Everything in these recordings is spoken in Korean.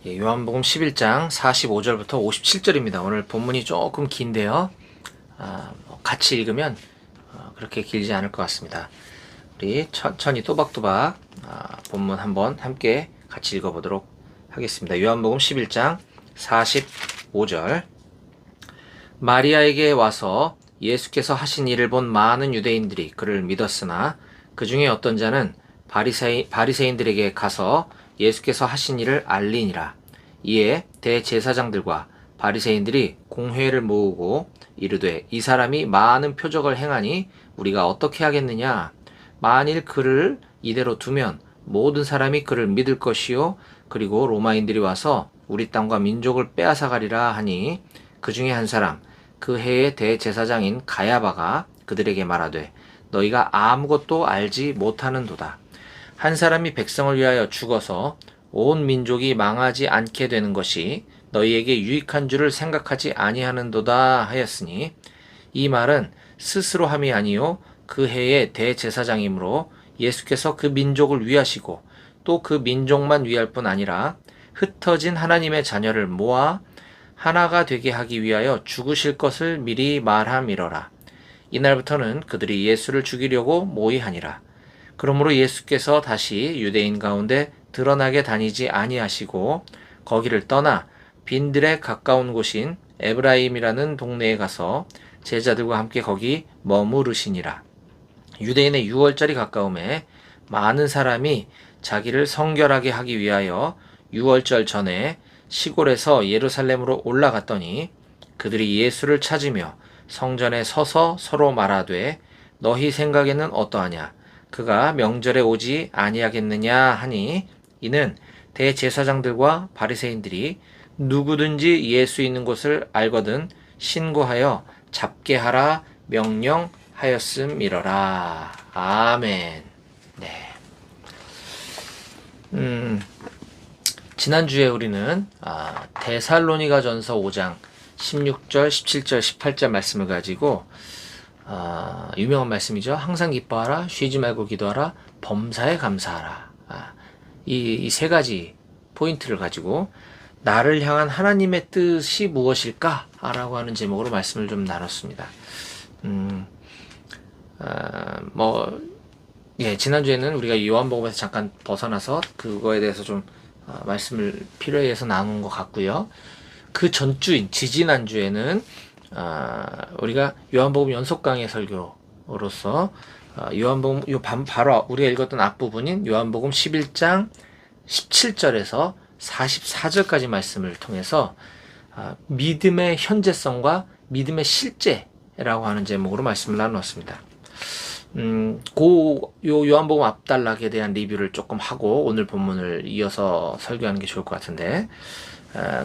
요한복음 11장 45절부터 57절입니다. 오늘 본문이 조금 긴데요. 같이 읽으면 그렇게 길지 않을 것 같습니다. 우리 천천히 또박또박 본문 한번 함께 같이 읽어보도록 하겠습니다. 요한복음 11장 45절. 마리아에게 와서 예수께서 하신 일을 본 많은 유대인들이 그를 믿었으나 그 중에 어떤 자는 바리새인들에게 가서 예수께서 하신 일을 알리니라. 이에 대제사장들과 바리새인들이 공회를 모으고 이르되 이 사람이 많은 표적을 행하니 우리가 어떻게 하겠느냐. 만일 그를 이대로 두면 모든 사람이 그를 믿을 것이요 그리고 로마인들이 와서 우리 땅과 민족을 빼앗아가리라 하니 그 중에 한 사람 그 해의 대제사장인 가야바가 그들에게 말하되 너희가 아무것도 알지 못하는도다. 한 사람이 백성을 위하여 죽어서 온 민족이 망하지 않게 되는 것이 너희에게 유익한 줄을 생각하지 아니하는도다 하였으니 이 말은 스스로 함이 아니요 그 해의 대제사장이므로 예수께서 그 민족을 위하시고 또 그 민족만 위할 뿐 아니라 흩어진 하나님의 자녀를 모아 하나가 되게 하기 위하여 죽으실 것을 미리 말함이러라. 이날부터는 그들이 예수를 죽이려고 모의하니라. 그러므로 예수께서 다시 유대인 가운데 드러나게 다니지 아니하시고 거기를 떠나 빈들에 가까운 곳인 에브라임이라는 동네에 가서 제자들과 함께 거기 머무르시니라. 유대인의 유월절이 가까움에 많은 사람이 자기를 성결하게 하기 위하여 유월절 전에 시골에서 예루살렘으로 올라갔더니 그들이 예수를 찾으며 성전에 서서 서로 말하되 너희 생각에는 어떠하냐? 그가 명절에 오지 아니하겠느냐 하니 이는 대제사장들과 바리새인들이 누구든지 예수 있는 곳을 알거든 신고하여 잡게 하라 명령하였음이러라. 아멘. 네. 지난주에 우리는 데살로니가전서 5장 16절, 17절, 18절 말씀을 가지고 유명한 말씀이죠. 항상 기뻐하라, 쉬지 말고 기도하라, 범사에 감사하라. 이 세 가지 포인트를 가지고 나를 향한 하나님의 뜻이 무엇일까? 라고 하는 제목으로 말씀을 좀 나눴습니다. 지난주에는 우리가 요한복음에서 잠깐 벗어나서 그거에 대해서 좀 말씀을 필요해 해서 나눈 것 같고요. 그 전주인 지지난주에는 우리가 요한복음 연속 강의 설교로서 요한복음 바로 우리가 읽었던 앞부분인 요한복음 11장 17절에서 44절까지 말씀을 통해서 믿음의 현재성과 믿음의 실제라고 하는 제목으로 말씀을 나누었습니다. 요한복음 앞단락에 대한 리뷰를 조금 하고 오늘 본문을 이어서 설교하는 게 좋을 것 같은데,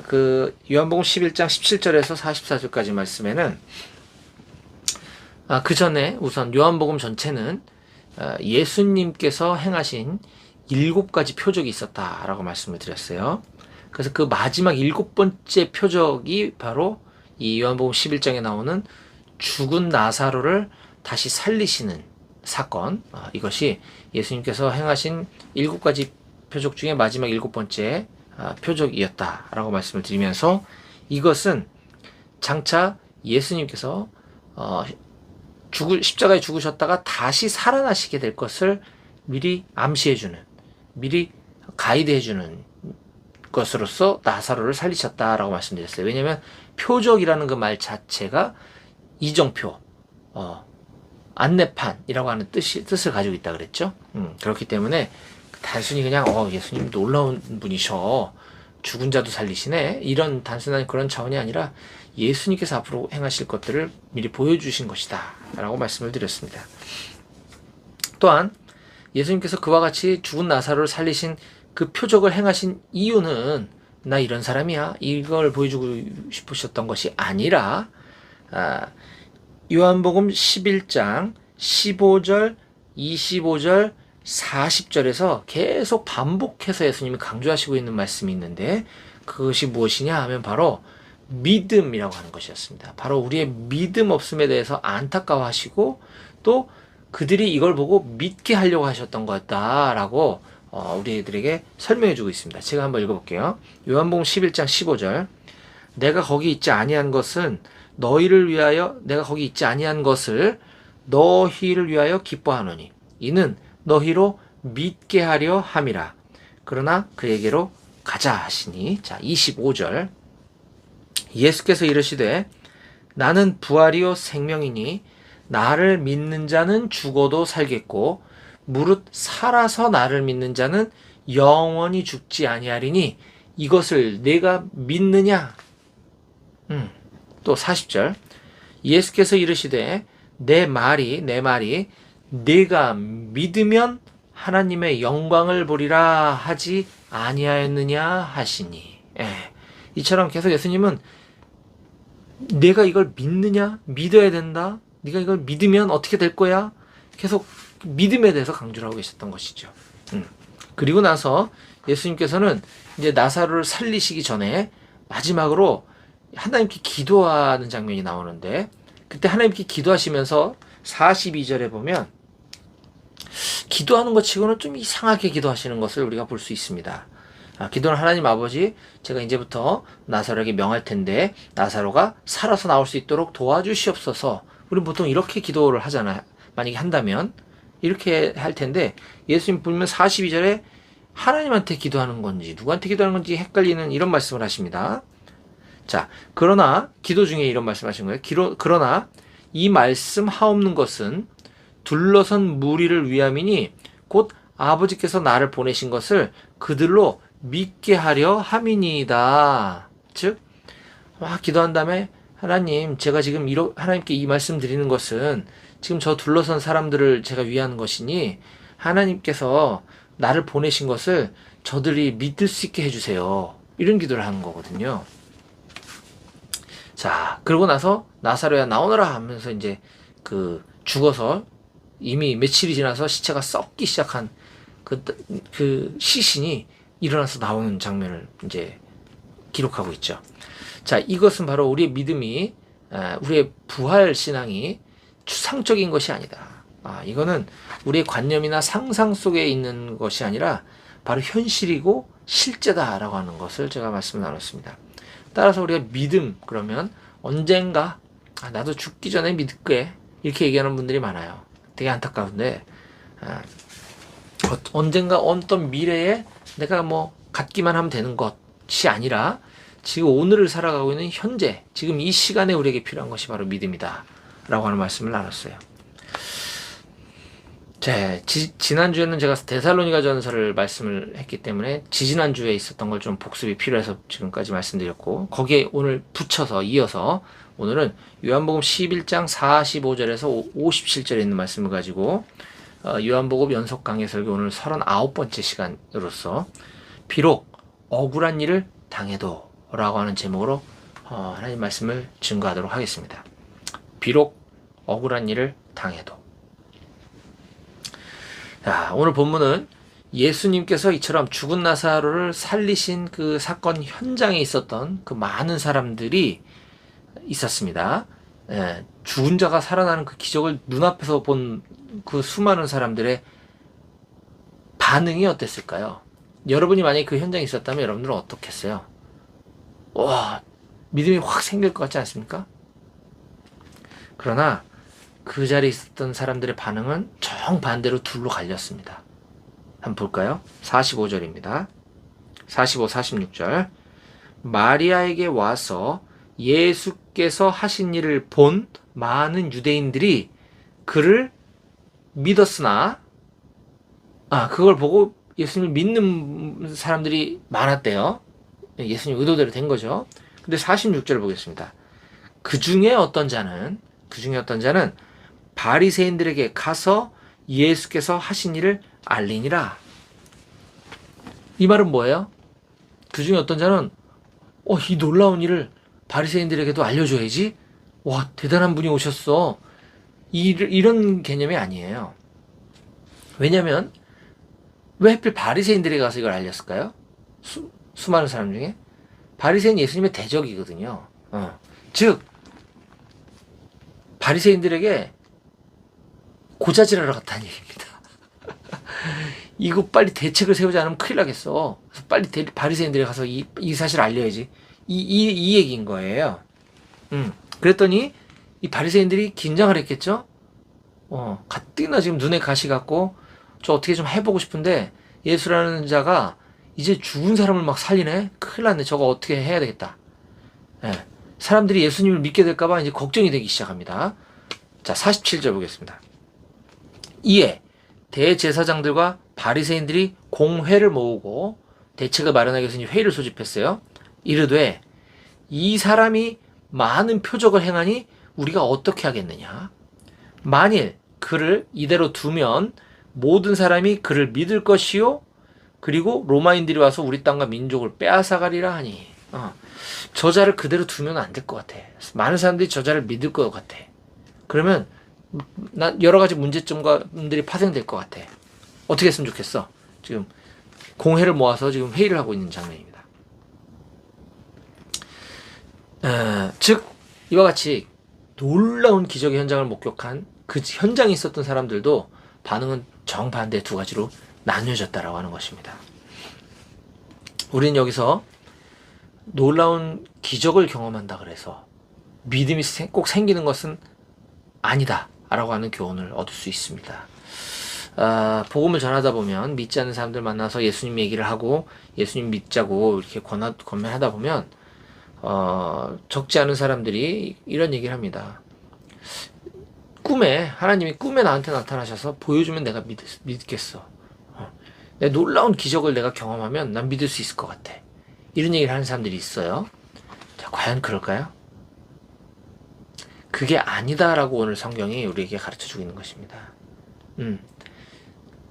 그 요한복음 11장 17절에서 44절까지 말씀에는 그 전에 우선 요한복음 전체는 예수님께서 행하신 7가지 표적이 있었다라고 말씀을 드렸어요. 그래서 그 마지막 7번째 표적이 바로 이 요한복음 11장에 나오는 죽은 나사로를 다시 살리시는 사건, 이것이 예수님께서 행하신 7가지 표적 중에 마지막 7번째 표적이었다라고 말씀을 드리면서 이것은 장차 예수님께서 십자가에 죽으셨다가 다시 살아나시게 될 것을 미리 암시해주는, 미리 가이드해주는 것으로서 나사로를 살리셨다라고 말씀드렸어요. 왜냐하면 표적이라는 그 말 자체가 이정표, 안내판이라고 하는 뜻을 가지고 있다 그랬죠. 그렇기 때문에 단순히 그냥 예수님 놀라운 분이셔, 죽은 자도 살리시네, 이런 단순한 그런 차원이 아니라 예수님께서 앞으로 행하실 것들을 미리 보여주신 것이다 라고 말씀을 드렸습니다. 또한 예수님께서 그와 같이 죽은 나사로를 살리신 그 표적을 행하신 이유는 나 이런 사람이야, 이걸 보여주고 싶으셨던 것이 아니라 요한복음 11장 15절, 25절, 40절에서 계속 반복해서 예수님이 강조하시고 있는 말씀이 있는데 그것이 무엇이냐 하면 바로 믿음이라고 하는 것이었습니다. 바로 우리의 믿음 없음에 대해서 안타까워하시고 또 그들이 이걸 보고 믿게 하려고 하셨던 거였다라고 우리들에게 설명해 주고 있습니다. 제가 한번 읽어볼게요. 요한복음 11장 15절. 내가 거기 있지 아니한 것은 너희를 위하여 내가 거기 있지 아니한 것을 너희를 위하여 기뻐하노니 이는 너희로 믿게 하려 함이라. 그러나 그에게로 가자 하시니. 자, 25절. 예수께서 이르시되 나는 부활이요 생명이니 나를 믿는 자는 죽어도 살겠고 무릇 살아서 나를 믿는 자는 영원히 죽지 아니하리니 이것을 내가 믿느냐? 또 40절. 예수께서 이르시되 내 말이 네가 믿으면 하나님의 영광을 보리라 하지 아니하였느냐 하시니. 이처럼 계속 예수님은 내가 이걸 믿느냐? 믿어야 된다. 네가 이걸 믿으면 어떻게 될 거야? 계속 믿음에 대해서 강조를 하고 계셨던 것이죠. 그리고 나서 예수님께서는 이제 나사로를 살리시기 전에 마지막으로 하나님께 기도하는 장면이 나오는데, 그때 하나님께 기도하시면서 42절에 보면 기도하는 것 치고는 좀 이상하게 기도하시는 것을 우리가 볼 수 있습니다. 기도는 하나님 아버지, 제가 이제부터 나사로에게 명할 텐데 나사로가 살아서 나올 수 있도록 도와주시옵소서. 우리는 보통 이렇게 기도를 하잖아요. 만약에 한다면 이렇게 할 텐데, 예수님 보면 42절에 하나님한테 기도하는 건지 누구한테 기도하는 건지 헷갈리는 이런 말씀을 하십니다. 자, 그러나 기도 중에 이런 말씀하신 거예요. 그러나 이 말씀 하옵는 것은 둘러선 무리를 위함이니 곧 아버지께서 나를 보내신 것을 그들로 믿게 하려 함이니이다. 즉, 막 기도한 다음에 하나님, 제가 지금 하나님께 이 말씀 드리는 것은 지금 저 둘러선 사람들을 제가 위하는 것이니 하나님께서 나를 보내신 것을 저들이 믿을 수 있게 해주세요. 이런 기도를 하는 거거든요. 자, 그러고 나서 나사로야 나오너라 하면서 이제 죽어서 이미 며칠이 지나서 시체가 썩기 시작한 그 시신이 일어나서 나오는 장면을 이제 기록하고 있죠. 자, 이것은 바로 우리의 믿음이, 우리의 부활 신앙이 추상적인 것이 아니다. 이거는 우리의 관념이나 상상 속에 있는 것이 아니라 바로 현실이고 실제다라고 하는 것을 제가 말씀을 나눴습니다. 따라서 우리가 믿음, 그러면 언젠가 나도 죽기 전에 믿을게, 이렇게 얘기하는 분들이 많아요. 되게 안타까운데, 언젠가 어떤 미래에 내가 갖기만 하면 되는 것이 아니라 지금 오늘을 살아가고 있는 현재, 지금 이 시간에 우리에게 필요한 것이 바로 믿음이다 라고 하는 말씀을 나눴어요. 지난주에는 제가 데살로니가 전서를 말씀을 했기 때문에 지지난주에 있었던 걸 좀 복습이 필요해서 지금까지 말씀드렸고, 거기에 오늘 붙여서 이어서 오늘은 요한복음 11장 45절에서 57절에 있는 말씀을 가지고 요한복음 연속 강해 설교 오늘 39번째 시간으로서 비록 억울한 일을 당해도 라고 하는 제목으로 하나님 말씀을 증거하도록 하겠습니다. 비록 억울한 일을 당해도. 자, 오늘 본문은 예수님께서 이처럼 죽은 나사로를 살리신 그 사건 현장에 있었던 그 많은 사람들이 있었습니다. 죽은 자가 살아나는 그 기적을 눈앞에서 본 그 수많은 사람들의 반응이 어땠을까요? 여러분이 만약에 그 현장에 있었다면 여러분들은 어떻겠어요? 와, 믿음이 확 생길 것 같지 않습니까? 그러나 그 자리에 있었던 사람들의 반응은 정반대로 둘로 갈렸습니다. 한번 볼까요? 45절입니다. 45, 46절. 마리아에게 와서 예수께서 하신 일을 본 많은 유대인들이 그를 믿었으나, 그걸 보고 예수님을 믿는 사람들이 많았대요. 예수님 의도대로 된 거죠. 근데 46절을 보겠습니다. 그 중에 어떤 자는 바리새인들에게 가서 예수께서 하신 일을 알리니라. 이 말은 뭐예요? 그 중에 어떤 자는 이 놀라운 일을 바리새인들에게도 알려줘야지. 와, 대단한 분이 오셨어. 이런 개념이 아니에요. 왜냐면 왜 하필 바리새인들에게 가서 이걸 알렸을까요? 수많은 사람 중에 바리새인 예수님의 대적이거든요. 즉 바리새인들에게 고자질하러 갔다는 얘기입니다. 이거 빨리 대책을 세우지 않으면 큰일 나겠어. 그래서 빨리 바리새인들에 가서 이 사실을 알려야지. 이 얘기인 거예요. 그랬더니 이 바리새인들이 긴장을 했겠죠. 가뜩이나 지금 눈에 가시 같고 저 어떻게 좀 해보고 싶은데 예수라는 자가 이제 죽은 사람을 막 살리네. 큰일 났네. 저거 어떻게 해야 되겠다. 예. 사람들이 예수님을 믿게 될까봐 이제 걱정이 되기 시작합니다. 자, 47절 보겠습니다. 이에 대제사장들과 바리새인들이 공회를 모으고 대책을 마련하기 위해서 회의를 소집했어요. 이르되 이 사람이 많은 표적을 행하니 우리가 어떻게 하겠느냐. 만일 그를 이대로 두면 모든 사람이 그를 믿을 것이요 그리고 로마인들이 와서 우리 땅과 민족을 빼앗아가리라 하니 저자를 그대로 두면 안 될 것 같아. 많은 사람들이 저자를 믿을 것 같아. 그러면 여러 가지 문제점들이 파생될 것 같아. 어떻게 했으면 좋겠어? 지금 공회를 모아서 지금 회의를 하고 있는 장면입니다. 즉 이와 같이 놀라운 기적의 현장을 목격한 그 현장에 있었던 사람들도 반응은 정반대 두 가지로 나뉘어졌다라고 하는 것입니다. 우리는 여기서 놀라운 기적을 경험한다 그래서 믿음이 꼭 생기는 것은 아니다 라고 하는 교훈을 얻을 수 있습니다. 복음을 전하다 보면 믿지 않는 사람들 만나서 예수님 얘기를 하고 예수님 믿자고 이렇게 권면하다 보면 적지 않은 사람들이 이런 얘기를 합니다. 하나님이 꿈에 나한테 나타나셔서 보여주면 내가 믿겠어. 내 놀라운 기적을 내가 경험하면 난 믿을 수 있을 것 같아. 이런 얘기를 하는 사람들이 있어요. 자, 과연 그럴까요? 그게 아니다라고 오늘 성경이 우리에게 가르쳐주고 있는 것입니다.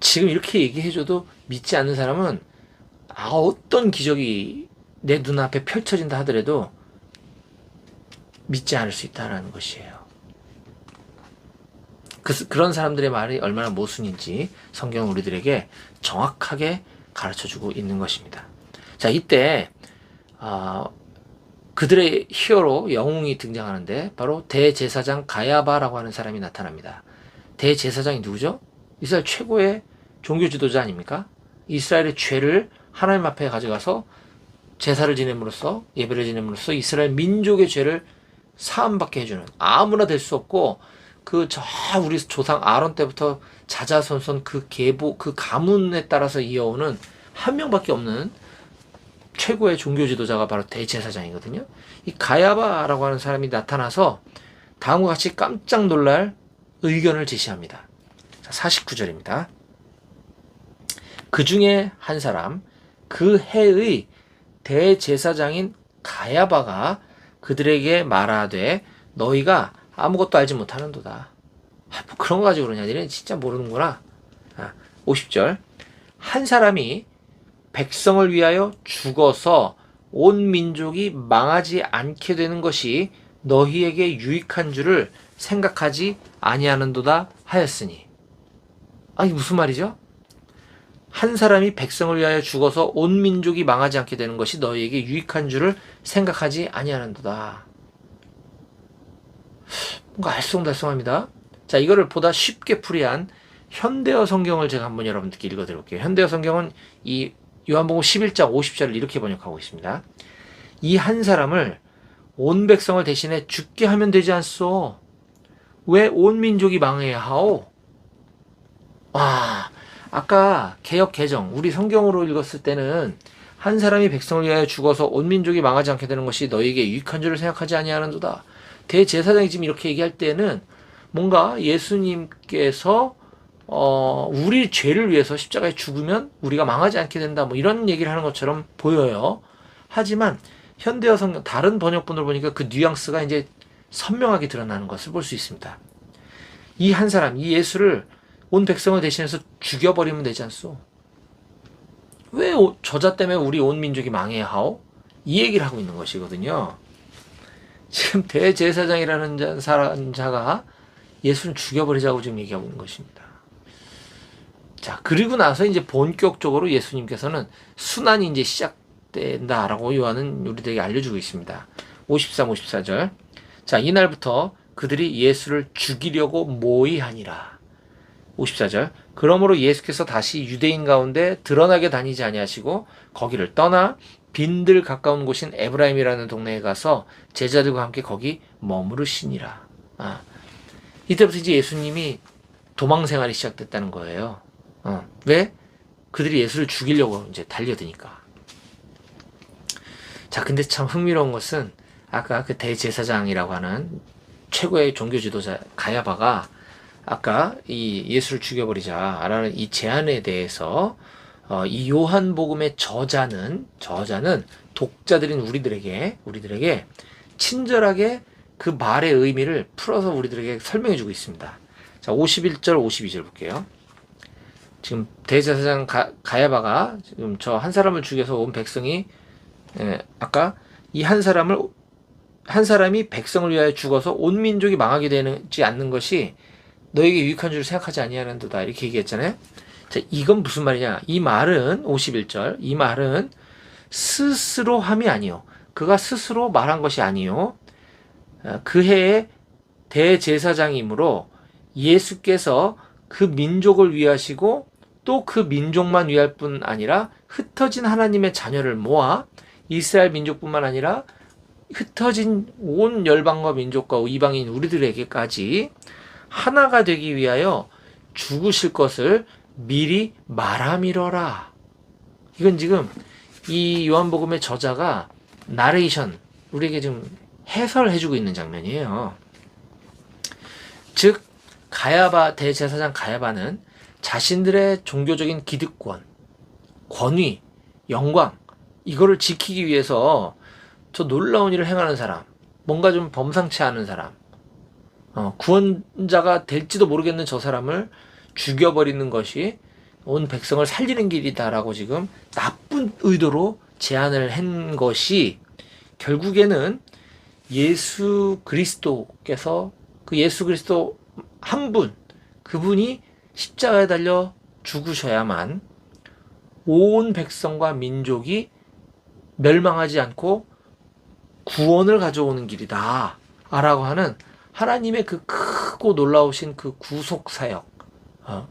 지금 이렇게 얘기해줘도 믿지 않는 사람은 어떤 기적이 내 눈앞에 펼쳐진다 하더라도 믿지 않을 수 있다는 것이에요. 그런 사람들의 말이 얼마나 모순인지 성경은 우리들에게 정확하게 가르쳐주고 있는 것입니다. 자, 이때 그들의 히어로 영웅이 등장하는데 바로 대제사장 가야바라고 하는 사람이 나타납니다. 대제사장이 누구죠? 이스라엘 최고의 종교 지도자 아닙니까? 이스라엘의 죄를 하나님 앞에 가져가서 제사를 지냄으로써 예배를 지냄으로써 이스라엘 민족의 죄를 사함받게 해주는, 아무나 될 수 없고 우리 조상 아론 때부터 자자손손 그 가문에 따라서 이어오는 한 명밖에 없는 최고의 종교 지도자가 바로 대제사장이거든요. 이 가야바라고 하는 사람이 나타나서 다음과 같이 깜짝 놀랄 의견을 제시합니다. 49절입니다. 그 중에 한 사람, 그 해의 대제사장인 가야바가 그들에게 말하되 너희가 아무것도 알지 못하는도다. 뭐 그런 거 가지고 그러냐. 너희는 진짜 모르는구나. 50절. 한 사람이 백성을 위하여 죽어서 온 민족이 망하지 않게 되는 것이 너희에게 유익한 줄을 생각하지 아니하는도다 하였으니. 이게 무슨 말이죠? 한 사람이 백성을 위하여 죽어서 온 민족이 망하지 않게 되는 것이 너희에게 유익한 줄을 생각하지 아니하는도다. 뭔가 알쏭달쏭합니다. 자, 이거를 보다 쉽게 풀이한 현대어 성경을 제가 한번 여러분들께 읽어드릴게요. 현대어 성경은 이 요한복음 11장 50절을 이렇게 번역하고 있습니다. 이 한 사람을 온 백성을 대신해 죽게 하면 되지 않소? 왜 온 민족이 망해야 하오? 아까 개역 개정 우리 성경으로 읽었을 때는 한 사람이 백성을 위하여 죽어서 온 민족이 망하지 않게 되는 것이 너희에게 유익한 줄을 생각하지 아니하는도다. 대제사장이 지금 이렇게 얘기할 때는 뭔가 예수님께서 우리 죄를 위해서 십자가에 죽으면 우리가 망하지 않게 된다, 뭐 이런 얘기를 하는 것처럼 보여요. 하지만 현대어 성경 다른 번역본을 보니까 그 뉘앙스가 이제 선명하게 드러나는 것을 볼 수 있습니다. 이 한 사람, 이 예수를 온 백성을 대신해서 죽여버리면 되지 않소? 왜 저자 때문에 우리 온 민족이 망해야 하오? 이 얘기를 하고 있는 것이거든요. 지금 대제사장이라는 자가 예수를 죽여버리자고 지금 얘기하고 있는 것입니다. 자, 그리고 나서 이제 본격적으로 예수님께서는 순환이 이제 시작된다라고 요한은 우리들에게 알려주고 있습니다. 53, 54절. 자, 이날부터 그들이 예수를 죽이려고 모의하니라. 54절. 그러므로 예수께서 다시 유대인 가운데 드러나게 다니지 아니하시고 거기를 떠나 빈들 가까운 곳인 에브라임이라는 동네에 가서 제자들과 함께 거기 머무르시니라. 이때부터 이제 예수님이 도망 생활이 시작됐다는 거예요. 왜? 그들이 예수를 죽이려고 이제 달려드니까. 자, 근데 참 흥미로운 것은 아까 그 대제사장이라고 하는 최고의 종교 지도자 가야바가 아까 이 예수를 죽여버리자라는 이 제안에 대해서 이 요한복음의 저자는 독자들인 우리들에게 친절하게 그 말의 의미를 풀어서 우리들에게 설명해주고 있습니다. 자, 51절, 52절 볼게요. 지금 대제사장 가야바가 지금 저 한 사람을 죽여서 온 백성이 아까 이 한 사람이 백성을 위하여 죽어서 온 민족이 망하게 되지 않는 것이 너에게 유익한 줄 생각하지 아니하는도다 이렇게 얘기했잖아요. 자, 이건 무슨 말이냐? 이 말은 51절 이 말은 스스로 함이 아니요 그가 스스로 말한 것이 아니요 그 해의 대제사장이므로 예수께서 그 민족을 위하시고 또 그 민족만 위할 뿐 아니라 흩어진 하나님의 자녀를 모아 이스라엘 민족뿐만 아니라 흩어진 온 열방과 민족과 이방인 우리들에게까지 하나가 되기 위하여 죽으실 것을 미리 말함이러라. 이건 지금 이 요한복음의 저자가 나레이션 우리에게 지금 해설해주고 있는 장면이에요. 즉 가야바 대제사장 가야바는 자신들의 종교적인 기득권, 권위, 영광 이거를 지키기 위해서 저 놀라운 일을 행하는 사람, 뭔가 좀 범상치 않은 사람, 구원자가 될지도 모르겠는 저 사람을 죽여버리는 것이 온 백성을 살리는 길이다라고 지금 나쁜 의도로 제안을 한 것이 결국에는 예수 그리스도께서 그 예수 그리스도 한 분, 그분이 십자가에 달려 죽으셔야만 온 백성과 민족이 멸망하지 않고 구원을 가져오는 길이다 라고 하는 하나님의 그 크고 놀라우신 그 구속 사역,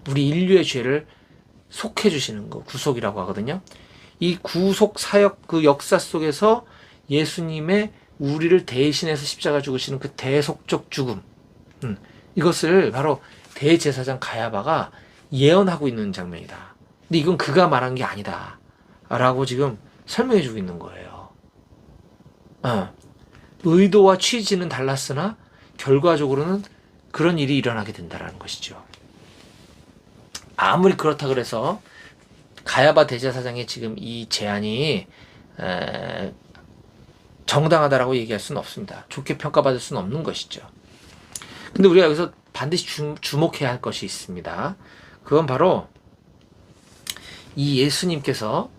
우리 인류의 죄를 속해 주시는 거 구속이라고 하거든요. 이 구속 사역 그 역사 속에서 예수님의 우리를 대신해서 십자가 죽으시는 그 대속적 죽음, 이것을 바로 대제사장 가야바가 예언하고 있는 장면이다. 근데 이건 그가 말한 게 아니다 라고 지금 설명해 주고 있는 거예요. 의도와 취지는 달랐으나 결과적으로는 그런 일이 일어나게 된다는 것이죠. 아무리 그렇다 그래서 가야바 대제사장의 지금 이 제안이 정당하다라고 얘기할 수는 없습니다. 좋게 평가받을 수는 없는 것이죠. 근데 우리가 여기서 반드시 주목해야 할 것이 있습니다. 그건 바로 이 예수님께서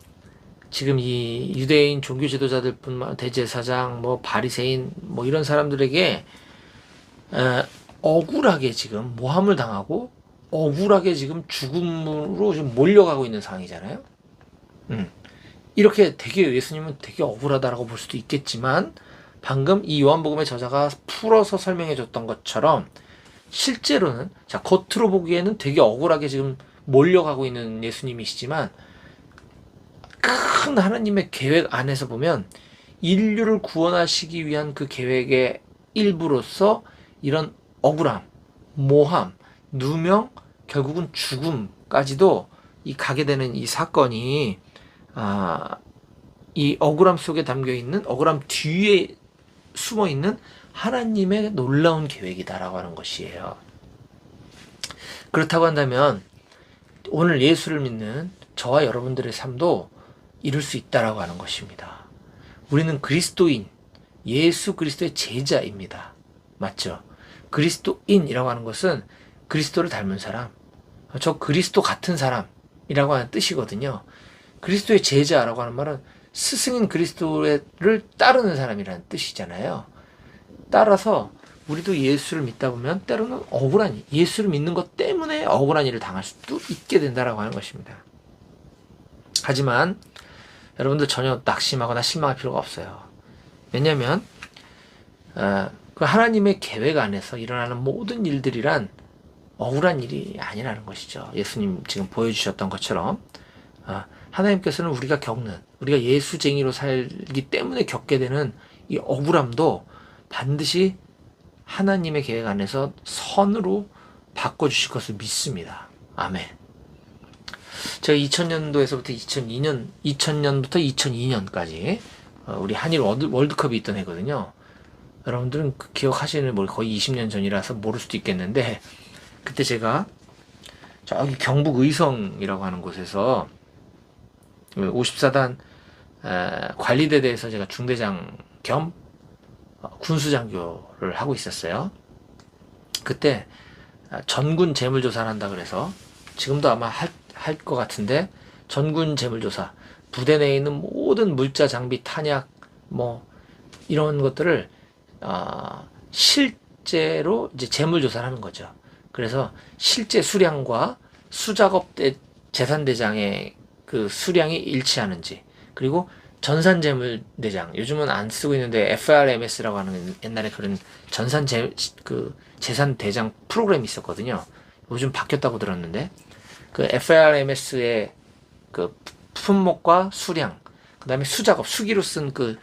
지금 이 유대인 종교 지도자들뿐만 대제사장, 바리새인, 이런 사람들에게 억울하게 지금 모함을 당하고 억울하게 지금 죽음으로 지금 몰려가고 있는 상황이잖아요. 이렇게 되게 예수님은 되게 억울하다라고 볼 수도 있겠지만 방금 이 요한복음의 저자가 풀어서 설명해 줬던 것처럼 실제로는 겉으로 보기에는 되게 억울하게 지금 몰려가고 있는 예수님이시지만 큰 하나님의 계획 안에서 보면 인류를 구원하시기 위한 그 계획의 일부로서 이런 억울함, 모함, 누명, 결국은 죽음까지도 이 가게 되는 이 사건이 이 억울함 속에 담겨 있는 억울함 뒤에 숨어 있는 하나님의 놀라운 계획이다라고 하는 것이에요. 그렇다고 한다면 오늘 예수를 믿는 저와 여러분들의 삶도 이룰 수 있다라고 하는 것입니다. 우리는 그리스도인, 예수 그리스도의 제자입니다. 맞죠? 그리스도인이라고 하는 것은 그리스도를 닮은 사람, 저 그리스도 같은 사람이라고 하는 뜻이거든요. 그리스도의 제자라고 하는 말은 스승인 그리스도를 따르는 사람이라는 뜻이잖아요. 따라서 우리도 예수를 믿다 보면 때로는 억울한 일, 예수를 믿는 것 때문에 억울한 일을 당할 수도 있게 된다라고 하는 것입니다. 하지만 여러분들 전혀 낙심하거나 실망할 필요가 없어요. 왜냐하면 그 하나님의 계획 안에서 일어나는 모든 일들이란 억울한 일이 아니라는 것이죠. 예수님 지금 보여주셨던 것처럼 하나님께서는 우리가 우리가 예수쟁이로 살기 때문에 겪게 되는 이 억울함도 반드시 하나님의 계획 안에서 선으로 바꿔주실 것을 믿습니다. 아멘. 제가 2000년도에서부터 2000년부터 2002년까지 우리 한일 월드컵이 있던 해거든요. 여러분들은 기억하시는 거의 20년 전이라서 모를 수도 있겠는데, 그때 제가 저기 경북 의성이라고 하는 곳에서 54단 관리대대에서 제가 중대장 겸 군수장교를 하고 있었어요. 그때 전군 재물조사를 한다 그래서, 지금도 아마 할 것 같은데, 전군 재물조사, 부대 내에 있는 모든 물자, 장비, 탄약 이런 것들을 실제로 이제 재물조사를 하는 거죠. 그래서 실제 수량과 수작업 재산대장의 그 수량이 일치하는지, 그리고 전산재물대장, 요즘은 안 쓰고 있는데 FRMS라고 하는 옛날에 그런 재산대장 프로그램이 있었거든요. 요즘 바뀌었다고 들었는데, 그 FRMS의 그 품목과 수량, 그 다음에 수작업, 수기로 쓴 그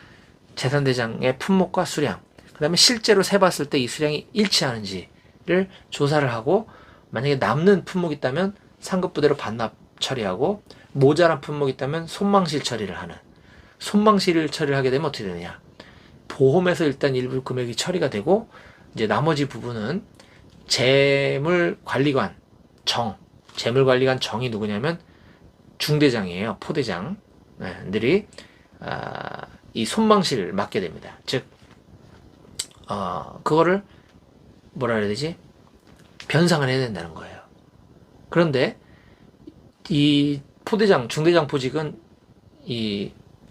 재산대장의 품목과 수량, 그 다음에 실제로 세봤을 때 이 수량이 일치하는지를 조사를 하고, 만약에 남는 품목이 있다면 상급부대로 반납 처리하고, 모자란 품목이 있다면 손망실 처리를 하는, 손망실 처리를 하게 되면 어떻게 되느냐, 보험에서 일단 일부 금액이 처리가 되고, 이제 나머지 부분은 재물관리관 정이 누구냐면 중대장이에요. 포대장들이 이 손망실을 맡게 됩니다. 즉 그거를 뭐라 해야 되지? 변상을 해야 된다는 거예요. 그런데 이 포대장, 중대장 보직은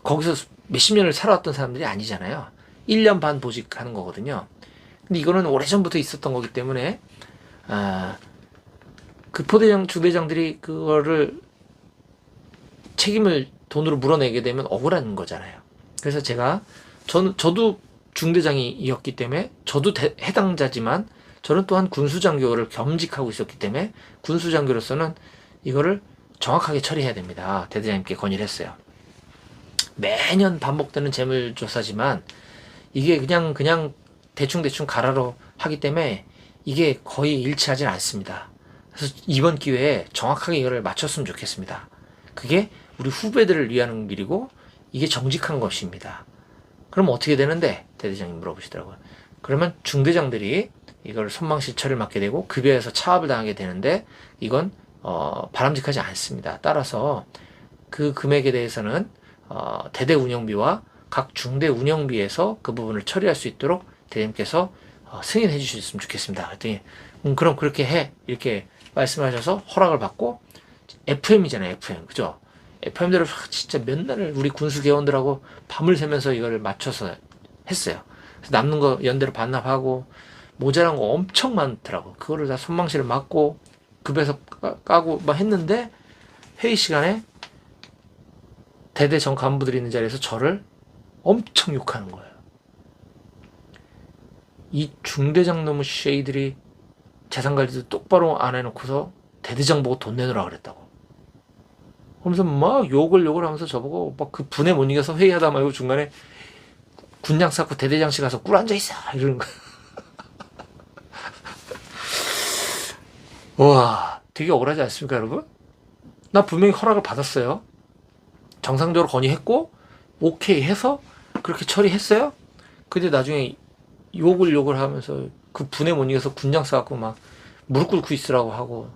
거기서 몇십 년을 살아왔던 사람들이 아니잖아요. 1년 반 보직하는 거거든요. 근데 이거는 오래전부터 있었던 거기 때문에 그 포대장, 중대장들이 그거를 책임을 돈으로 물어내게 되면 억울한 거잖아요. 그래서 저도 중대장이었기 때문에, 저도 해당자지만, 저는 또한 군수장교를 겸직하고 있었기 때문에, 군수장교로서는 이거를 정확하게 처리해야 됩니다. 대대장님께 건의를 했어요. 매년 반복되는 재물조사지만, 이게 그냥 대충 가라로 하기 때문에, 이게 거의 일치하지 않습니다. 그래서 이번 기회에 정확하게 이거를 맞췄으면 좋겠습니다. 그게 우리 후배들을 위한 길이고, 이게 정직한 것입니다. 그럼 어떻게 되는데? 대대장님 물어보시더라고요. 그러면 중대장들이 이걸 손망실 처리를 맡게 되고 급여에서 차압을 당하게 되는데, 이건 바람직하지 않습니다. 따라서 그 금액에 대해서는 대대 운영비와 각 중대 운영비에서 그 부분을 처리할 수 있도록 대대님께서 승인해 주셨으면 좋겠습니다. 그랬더니 그럼 그렇게 해, 이렇게 말씀하셔서 허락을 받고, FM이잖아요, FM. 그죠? FM대로 진짜 몇 날을 우리 군수 개원들하고 밤을 새면서 이걸 맞춰서 했어요. 그래서 남는 거 연대로 반납하고, 모자란 거 엄청 많더라고. 그거를 다 손망실을 맞고 급에서 까고 했는데, 회의 시간에 대대 전 간부들이 있는 자리에서 저를 엄청 욕하는 거예요. 이 중대장 놈의 쉐이들이 재산관리도 똑바로 안 해놓고서 대대장 보고 돈 내놓으라 그랬다고. 그러면서 막 욕을 하면서 저보고 막 그 분에 못 이겨서 회의하다 말고 중간에 군장 쌓고 대대장실 가서 꿀 앉아있어 이러는 거야. 와, 되게 억울하지 않습니까, 여러분? 나 분명히 허락을 받았어요. 정상적으로 건의했고 오케이 해서 그렇게 처리했어요. 근데 나중에 욕을 하면서 그 분에 못 이겨서 군장 쌓고 막 무릎 꿇고 있으라고 하고,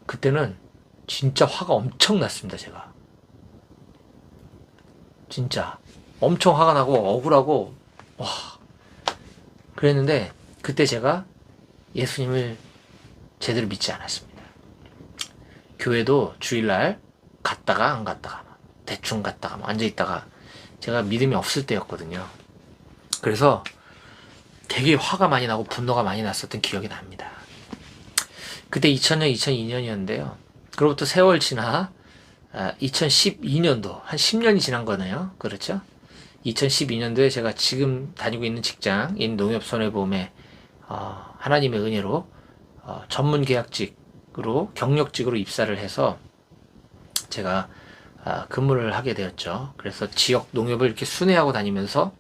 그때는 진짜 화가 엄청 났습니다. 제가 진짜 엄청 화가 나고 억울하고, 와, 그랬는데 그때 제가 예수님을 제대로 믿지 않았습니다. 교회도 주일날 갔다가 안 갔다가, 대충 갔다가 앉아있다가, 제가 믿음이 없을 때였거든요. 그래서 되게 화가 많이 나고 분노가 많이 났었던 기억이 납니다. 그때 2000년, 2002년이었는데요. 그로부터 세월 지나 2012년도, 한 10년이 지난 거네요. 그렇죠? 2012년도에 제가 지금 다니고 있는 직장인 농협손해보험에 하나님의 은혜로 전문 계약직으로 경력직으로 입사를 해서 제가 근무를 하게 되었죠. 그래서 지역 농협을 이렇게 순회하고 다니면서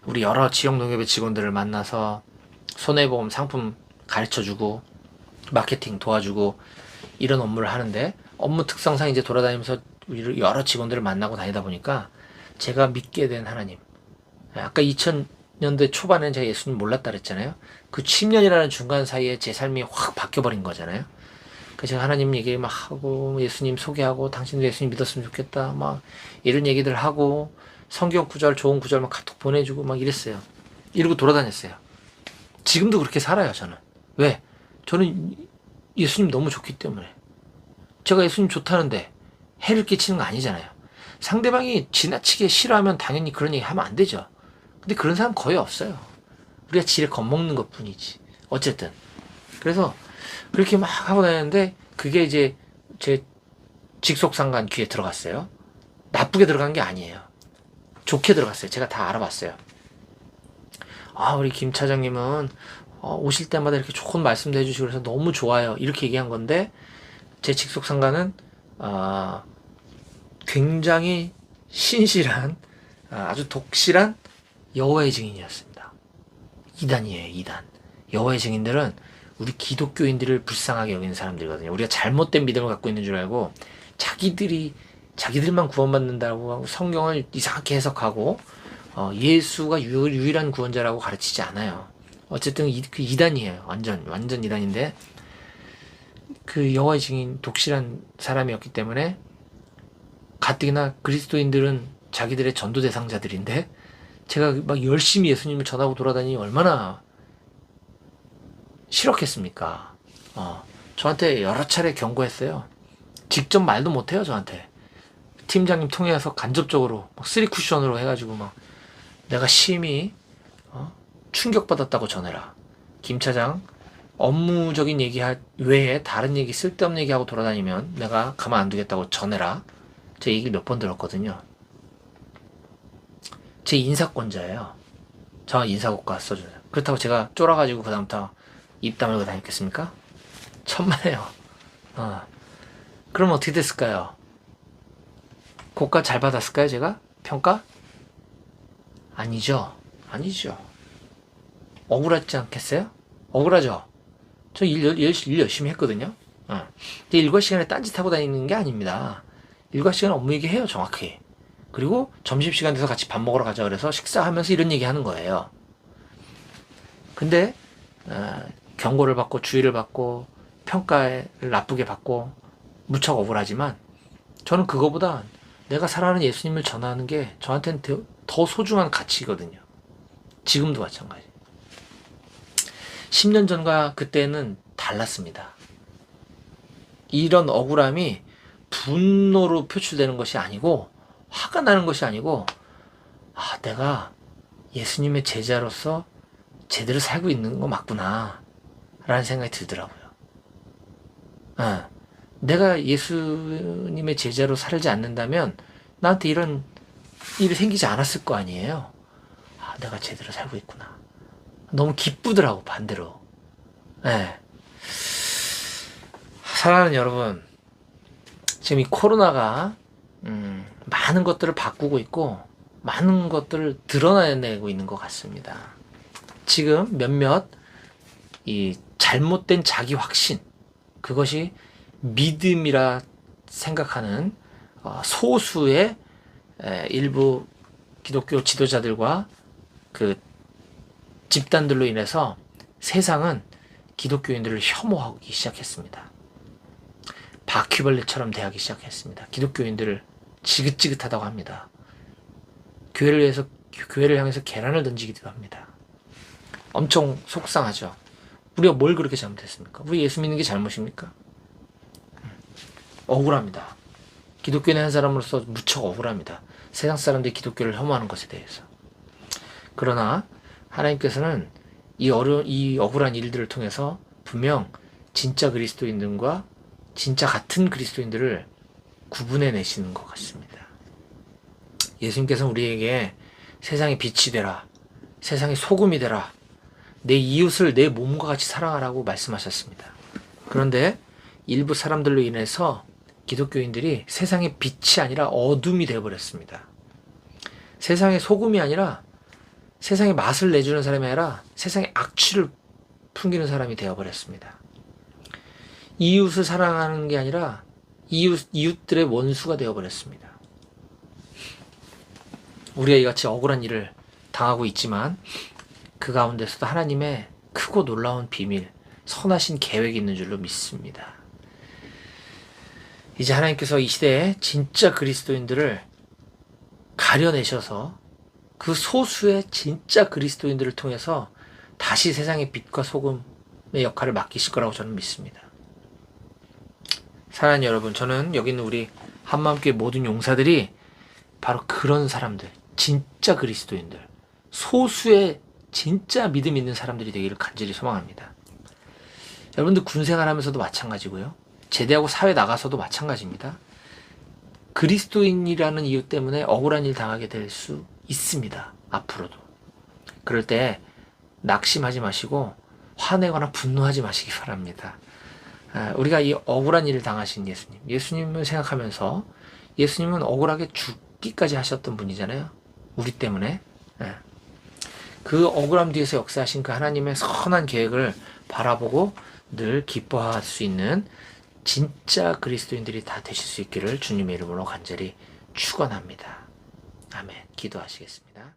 우리 여러 지역 농협의 직원들을 만나서 손해보험 상품 가르쳐주고 마케팅 도와주고 이런 업무를 하는데, 업무 특성상 이제 돌아다니면서 여러 직원들을 만나고 다니다 보니까 제가 믿게 된 하나님, 아까 2000년대 초반에는 제가 예수님 몰랐다 그랬잖아요. 그 10년이라는 중간 사이에 제 삶이 확 바뀌어버린 거잖아요. 그래서 제가 하나님 얘기 막 하고 예수님 소개하고 당신도 예수님 믿었으면 좋겠다 막 이런 얘기들 하고 성경 구절 좋은 구절 막 카톡 보내주고 막 이랬어요. 이러고 돌아다녔어요. 지금도 그렇게 살아요. 저는. 왜? 저는 예수님 너무 좋기 때문에. 제가 예수님 좋다는데 해를 끼치는 거 아니잖아요. 상대방이 지나치게 싫어하면 당연히 그런 얘기 하면 안 되죠. 근데 그런 사람 거의 없어요. 우리가 지레 겁먹는 것 뿐이지. 어쨌든. 그래서 그렇게 막 하고 다녔는데 그게 이제 제 직속상관 귀에 들어갔어요. 나쁘게 들어간 게 아니에요. 좋게 들어갔어요. 제가 다 알아봤어요. 우리 김 차장님은 오실 때마다 이렇게 좋은 말씀도 해주시고 그래서 너무 좋아요. 이렇게 얘기한 건데 제 직속상관은 굉장히 신실한 아주 독실한 여호와의 증인이었습니다. 이단이에요. 이단. 여호와의 증인들은 우리 기독교인들을 불쌍하게 여기는 사람들이거든요. 우리가 잘못된 믿음을 갖고 있는 줄 알고 자기들만 구원받는다고 하고 성경을 이상하게 해석하고 예수가 유일한 구원자라고 가르치지 않아요. 어쨌든 그 이단이에요. 완전 이단인데 그 여호와의 증인 독실한 사람이었기 때문에 가뜩이나 그리스도인들은 자기들의 전도 대상자들인데 제가 막 열심히 예수님을 전하고 돌아다니니 얼마나 싫었겠습니까? 저한테 여러 차례 경고했어요. 직접 말도 못해요, 저한테. 팀장님 통해서 간접적으로 막 3쿠션으로 해가지고 막 내가 심히 충격받았다고 전해라. 김 차장 업무적인 얘기 외에 다른 얘기 쓸데없는 얘기하고 돌아다니면 내가 가만 안 두겠다고 전해라. 제 얘기를 몇 번 들었거든요. 제 인사권자예요. 저 인사고과 써줘요. 그렇다고 제가 쫄아가지고 그 다음부터 입 다물고 다녔겠습니까? 천만에요. 그럼 어떻게 됐을까요? 고가 잘 받았을까요, 제가? 평가? 아니죠. 억울하지 않겠어요? 억울하죠? 저 일 열심히 했거든요. 근데 일과 시간에 딴짓하고 다니는 게 아닙니다. 일과 시간에 업무 얘기해요, 정확히. 그리고 점심시간 돼서 같이 밥 먹으러 가자 그래서 식사하면서 이런 얘기 하는 거예요. 근데 경고를 받고 주의를 받고 평가를 나쁘게 받고 무척 억울하지만 저는 그거보다 내가 사랑하는 예수님을 전하는 게 저한테는 더 소중한 가치거든요. 지금도 마찬가지. 10년 전과 그때는 달랐습니다. 이런 억울함이 분노로 표출되는 것이 아니고 화가 나는 것이 아니고 내가 예수님의 제자로서 제대로 살고 있는 거 맞구나 라는 생각이 들더라고요. 내가 예수님의 제자로 살지 않는다면 나한테 이런 일이 생기지 않았을 거 아니에요. 내가 제대로 살고 있구나. 너무 기쁘더라고, 반대로. 사랑하는 여러분, 지금 이 코로나가 많은 것들을 바꾸고 있고 많은 것들을 드러내고 있는 것 같습니다. 지금 몇몇 이 잘못된 자기 확신, 그것이 믿음이라 생각하는 소수의 일부 기독교 지도자들과 그 집단들로 인해서 세상은 기독교인들을 혐오하기 시작했습니다. 바퀴벌레처럼 대하기 시작했습니다. 기독교인들을 지긋지긋하다고 합니다. 교회를 향해서 계란을 던지기도 합니다. 엄청 속상하죠. 우리가 뭘 그렇게 잘못했습니까? 우리 예수 믿는 게 잘못입니까? 억울합니다. 기독교인 한 사람으로서 무척 억울합니다. 세상 사람들이 기독교를 혐오하는 것에 대해서. 그러나 하나님께서는 이 억울한 일들을 통해서 분명 진짜 그리스도인들과 진짜 같은 그리스도인들을 구분해 내시는 것 같습니다. 예수님께서는 우리에게 세상의 빛이 되라, 세상의 소금이 되라, 내 이웃을 내 몸과 같이 사랑하라고 말씀하셨습니다. 그런데 일부 사람들로 인해서 기독교인들이 세상의 빛이 아니라 어둠이 되어버렸습니다. 세상의 소금이 아니라 세상의 맛을 내주는 사람이 아니라 세상의 악취를 풍기는 사람이 되어버렸습니다. 이웃을 사랑하는 게 아니라 이웃들의 원수가 되어버렸습니다. 우리가 이같이 억울한 일을 당하고 있지만 그 가운데서도 하나님의 크고 놀라운 비밀, 선하신 계획이 있는 줄로 믿습니다. 이제 하나님께서 이 시대에 진짜 그리스도인들을 가려내셔서 그 소수의 진짜 그리스도인들을 통해서 다시 세상의 빛과 소금의 역할을 맡기실 거라고 저는 믿습니다. 사랑하는 여러분, 저는 여기 있는 우리 한마음교회 모든 용사들이 바로 그런 사람들, 진짜 그리스도인들, 소수의 진짜 믿음 있는 사람들이 되기를 간절히 소망합니다. 여러분들 군생활하면서도 마찬가지고요. 제대하고 사회 나가서도 마찬가지입니다. 그리스도인이라는 이유 때문에 억울한 일 당하게 될 수 있습니다. 앞으로도. 그럴 때 낙심하지 마시고 화내거나 분노하지 마시기 바랍니다. 우리가 이 억울한 일을 당하신 예수님을 생각하면서 예수님은 억울하게 죽기까지 하셨던 분이잖아요. 우리 때문에. 그 억울함 뒤에서 역사하신 그 하나님의 선한 계획을 바라보고 늘 기뻐할 수 있는 진짜 그리스도인들이 다 되실 수 있기를 주님의 이름으로 간절히 축원합니다. 아멘. 기도하시겠습니다.